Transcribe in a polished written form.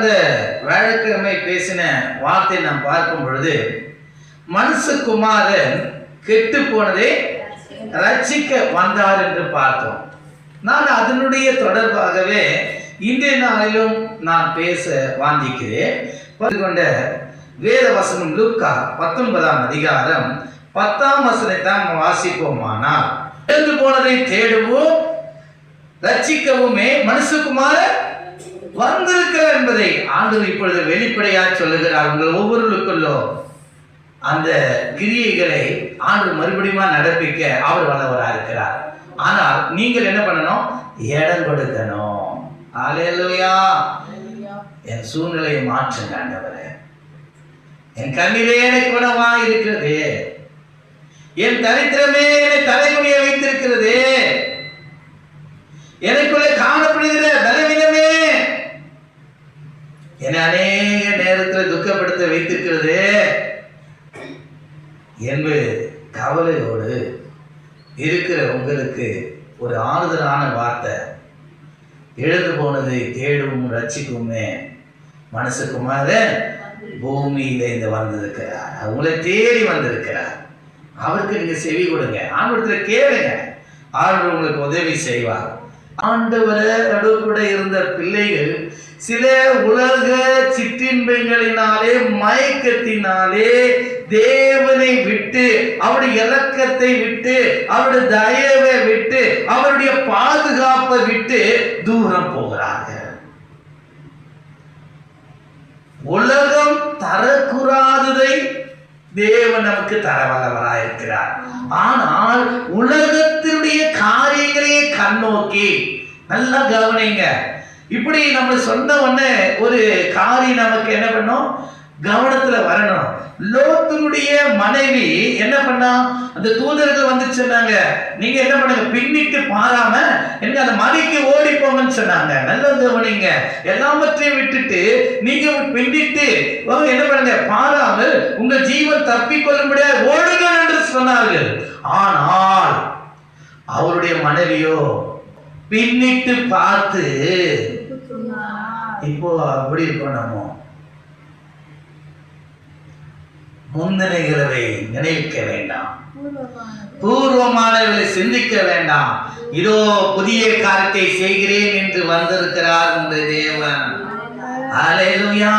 வியாழக்கிழமை பேசின வார்த்தை நாம் பார்க்கும் பொழுது மனுஷகுமாரன் கெட்டு போனதை ரட்சிக்க வந்தார் என்று பார்த்தோம். நான் அதனுடைய தொடர்பாகவே இன்றைய நாளிலும் நான் பேச வாஞ்சிக்கிறேன். கொண்ட வேத வசனம் லூக்கா 19ஆம் அதிகாரம் 10ஆம் வசனத்தை நாம் வாசிப்போமானால், இழந்து போனதை தேடுவோம் ரட்சிக்கவுமே மனுஷகுமாரன் வந்திருக்கிறார் என்பதை ஆண்டவர் இப்பொழுது வெளிப்படையாக சொல்லுகிறார். உங்கள் ஒவ்வொருவருக்குள்ளோ அந்த கிரியைகளை ஆண்டவர் மறுபடியும் நடப்பிக்க அவர் வல்லவராக இருக்கிறார். ஆனால் நீங்கள் என்ன பண்ணணும்? இடம் கொடுக்கணும். அல்லேலூயா. என் சூழ்நிலையை மாற்றுங்க ஆண்டவரே. என் கண்ணிலே எனக்கு குணமா இருக்கிறது, என் தரித்திரமே என்னை தலைமுடிய வைத்திருக்கிறது, எனக்குள்ளே காணப்படுகிற பலவீனமே என்னை அநேக நேரத்தில் துக்கப்படுத்த வைத்திருக்கிறது என்று கவலையோடு இருக்கிற உங்களுக்கு ஒரு ஆறுதலான வார்த்தை, எழுந்து போனதை தேடும் ரட்சிக்குமே மனுஷகுமாரன் பூமியில இந்த வந்திருக்கிறார். உங்களை தேடி வந்திருக்கிறார். அவருக்கு நீங்க செவி கொடுங்க, ஆண்டவரத்துல கேளுங்க, ஆண்டவர் உங்களுக்கு உதவி செய்வார். ஆண்டவரோடு கூட இருந்த பிள்ளைகள் சில உலக சிற்றின்பங்களினாலே மயக்கத்தினாலே தேவனை விட்டு, அவருடைய இரக்கத்தை விட்டு, அவருடைய தயவை விட்டு, அவருடைய பாதுகாப்பை விட்டு தூரம் போகிறார்கள். உலகம் தரக்கூடாததை தேவன் நமக்கு தர வல்லவராயிருக்கிறார். ஆனால் உலகத்தினுடைய காரியங்களையே கண்ணோக்கி நல்லா கவனிங்க. இப்படி நம்ம சொன்ன உடனே ஒரு காரியம் நமக்கு என்ன பண்ணும்? கவனத்துல வரணும். லோத்துடைய மனைவி என்ன பண்ணா? அந்த தூதர்கள் வந்து சொன்னாங்க, நீங்க என்ன பண்ணுங்க, பின்னிட்டு பாராம எனக்கு அந்த மலைக்கு ஓடி போங்கன்னு சொன்னாங்க. நல்ல கவனிங்க. எல்லாவற்றையும் விட்டுட்டு நீங்க பின்னிட்டு என்ன பண்ணுங்க, பாராமல் உங்க ஜீவன் தப்பிக்கொள்ள முடியாது, ஓடுங்கள் என்று சொன்னார்கள். ஆனால் அவருடைய மனைவியோ பின்னிட்டு பார்த்து, இப்போ அப்படி இருக்கோம், நம்ம முந்தினைகளை நினைக்க வேண்டாம், பூர்வமானவர்களை சிந்திக்க வேண்டாம். இதோ புதிய காரியத்தை செய்கிறேன் என்று வந்திருக்கிறார் உங்கள் தேவன். அல்லேலூயா.